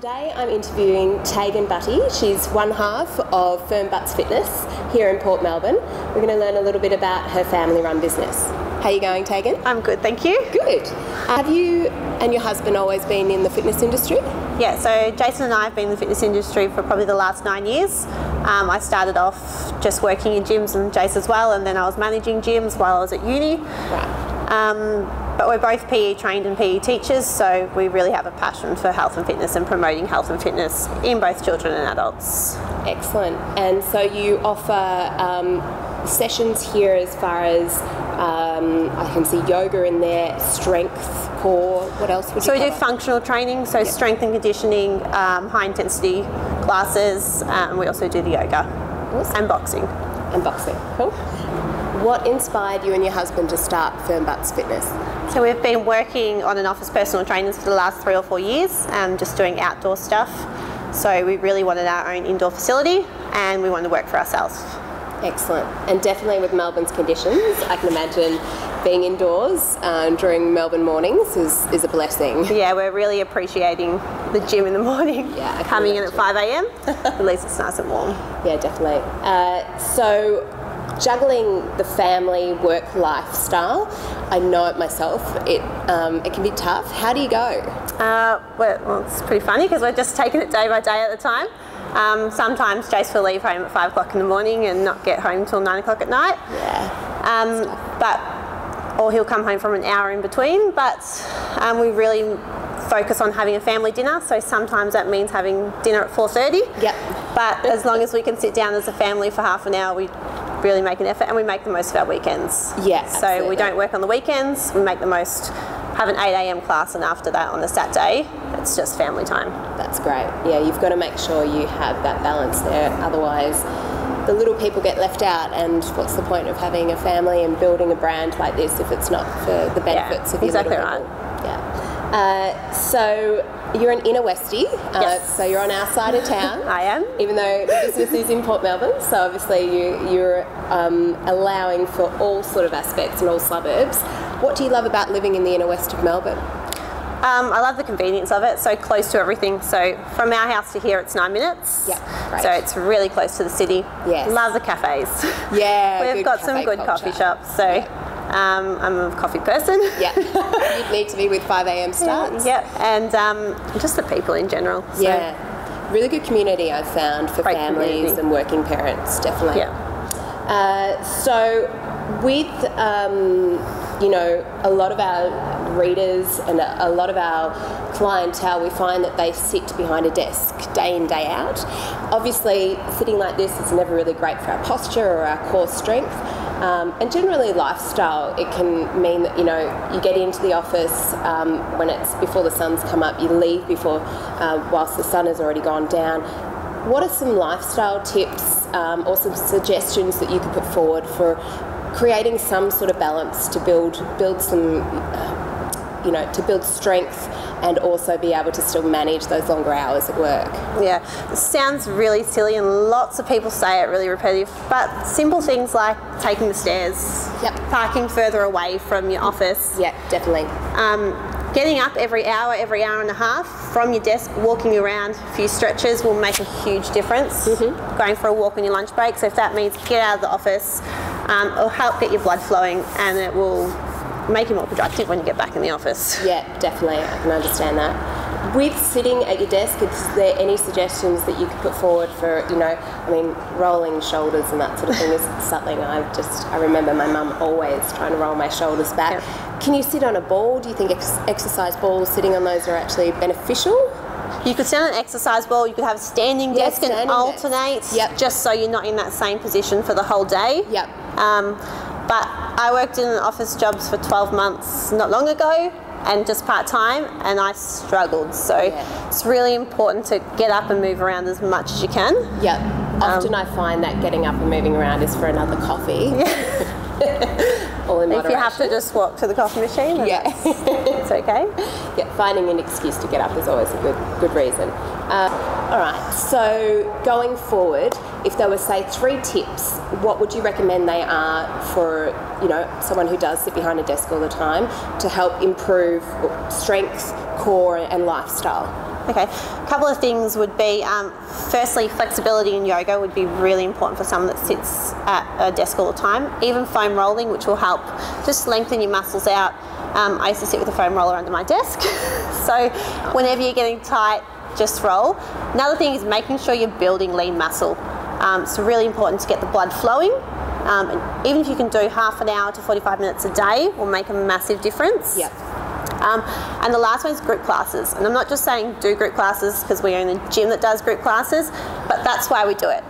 Today I'm interviewing Taigan Butty. She's one half of FirmButts Fittness here in Port Melbourne. We're going to learn a little bit about her family-run business. How are you going, Taigan? I'm good, thank you. Good. Have you and your husband always been in the fitness industry? Yeah, so Jason and I have been in the fitness industry for probably the last 9 years. I started off just working in gyms and Jace as well, and then I was managing gyms while I was at uni. Right. But we're both PE trained and PE teachers, so we really have a passion for health and fitness and promoting health and fitness in both children and adults. Excellent. And so you offer sessions here as far as, I can see yoga in there, strength, core, what else would you So we cover? do functional training, so strength and conditioning, high intensity classes, and we also do the yoga. Awesome. And boxing. And boxing, cool. What inspired you and your husband to start FirmButts Fitness? So we've been working on and off as personal trainers for the last 3 or 4 years, just doing outdoor stuff. So we really wanted our own indoor facility and we wanted to work for ourselves. Excellent. And definitely with Melbourne's conditions, I can imagine being indoors during Melbourne mornings is a blessing. Yeah, we're really appreciating the gym in the morning. Yeah, coming in at 5 a.m. At least it's nice and warm. Yeah, definitely. So juggling the family work lifestyle, I know it myself, it can be tough. How do you go? Well, it's pretty funny because we're just taking it day by day at the time. Sometimes Jace will leave home at 5 o'clock in the morning and not get home till 9 o'clock at night. Yeah. Or he'll come home from an hour in between, but we really focus on having a family dinner, so sometimes that means having dinner at 4:30. Yep. But as long as we can sit down as a family for half an hour, we really make an effort and we make the most of our weekends. Yeah, so absolutely. we don't work on the weekends, we make the most, have an 8 a.m. class, and after that on a Saturday, it's just family time. That's great. Yeah, you've got to make sure you have that balance there, otherwise the little people get left out, and what's the point of having a family and building a brand like this if it's not for the benefits of your exactly little right. people? Yeah. So you're an inner Westie, Yes. so you're on our side of town. I am. Even though the business is in Port Melbourne, so obviously you're allowing for all sort of aspects and all suburbs. What do you love about living in the inner west of Melbourne? I love the convenience of it, so close to everything. So from our house to here it's 9 minutes. Yeah, great. So it's really close to the city. Yes. Love the cafes. Yeah, We've got some good culture. coffee shops, so I'm a coffee person. Yeah, you'd need to be with 5 a.m. starts. Yeah, and just the people in general. So. Yeah, really good community I've found for Great families community. and working parents, definitely. Yeah. So with, you know, a lot of our readers and a lot of our clientele, we find that they sit behind a desk day in, day out. Obviously, sitting like this is never really great for our posture or our core strength. And generally lifestyle, it can mean that, you know, you get into the office when it's before the sun's come up, you leave before, whilst the sun has already gone down. What are some lifestyle tips or some suggestions that you could put forward for creating some sort of balance to build some, you know, to build strength and also be able to still manage those longer hours at work? Yeah, it sounds really silly and lots of people say it really repetitive, but simple things like taking the stairs, parking further away from your office. Yeah, definitely. Getting up every hour and a half from your desk, walking around a few stretches will make a huge difference. Going for a walk on your lunch break, so if that means get out of the office, it'll help get your blood flowing and it will make you more productive when you get back in the office. Yeah, definitely, I can understand that. With sitting at your desk, is there any suggestions that you could put forward for, you know, I mean, rolling shoulders and that sort of thing is something I remember my mum always trying to roll my shoulders back. Yeah. Can you sit on a ball? Do you think exercise balls, sitting on those are actually beneficial? You could sit on an exercise ball, you could have a standing desk and alternate, just so you're not in that same position for the whole day. Yep. But I worked in office jobs for 12 months not long ago, and just part-time, and I struggled. So it's really important to get up and move around as much as you can. Yep. Often I find that getting up and moving around is for another coffee. All in moderation. If you have to just walk to the coffee machine, then it's okay. Yeah, finding an excuse to get up is always a good reason. All right, so going forward, if there were, say, 3 tips, what would you recommend they are for, you know, someone who does sit behind a desk all the time to help improve strength, core and lifestyle? Okay, a couple of things would be, firstly, flexibility in yoga would be really important for someone that sits at a desk all the time. Even foam rolling, which will help just lengthen your muscles out. I used to sit with a foam roller under my desk, so whenever you're getting tight, just roll. Another thing is making sure you're building lean muscle. It's really important to get the blood flowing. And even if you can do half an hour to 45 minutes a day, will make a massive difference. Yep. And the last one is group classes. And I'm not just saying do group classes because we own a gym that does group classes, but that's why we do it.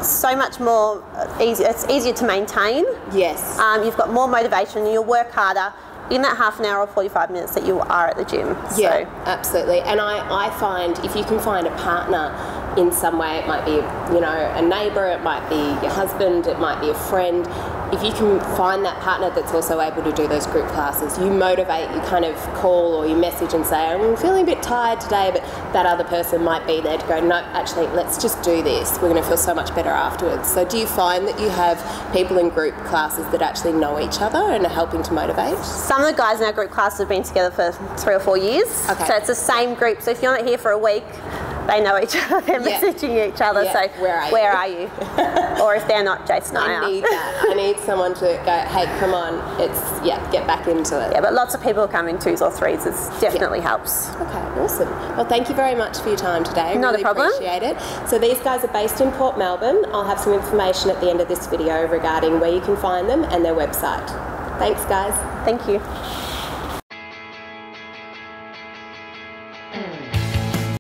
So much more easy. It's easier to maintain. Yes. You've got more motivation and you'll work harder in that half an hour or 45 minutes that you are at the gym. Yeah, absolutely. And I find if you can find a partner in some way, it might be, you know, a neighbour, it might be your husband, it might be a friend. If you can find that partner that's also able to do those group classes, you motivate, you kind of call or you message and say, I'm feeling a bit tired today, but that other person might be there to go, no, actually, let's just do this. We're going to feel so much better afterwards. So do you find that you have people in group classes that actually know each other and are helping to motivate? Some of the guys in our group classes have been together for 3 or 4 years. Okay. So it's the same group. So if you're not here for a week, they know each other, they're messaging each other, so where are you? Or if they're not, Jason and I are. I need that. I need someone to go, hey, come on, get back into it. Yeah, but lots of people come in 2s or 3s, it definitely helps. Okay, awesome. Well, thank you very much for your time today. Not really a problem. Appreciate it. So these guys are based in Port Melbourne. I'll have some information at the end of this video regarding where you can find them and their website. Thanks, guys. Thank you.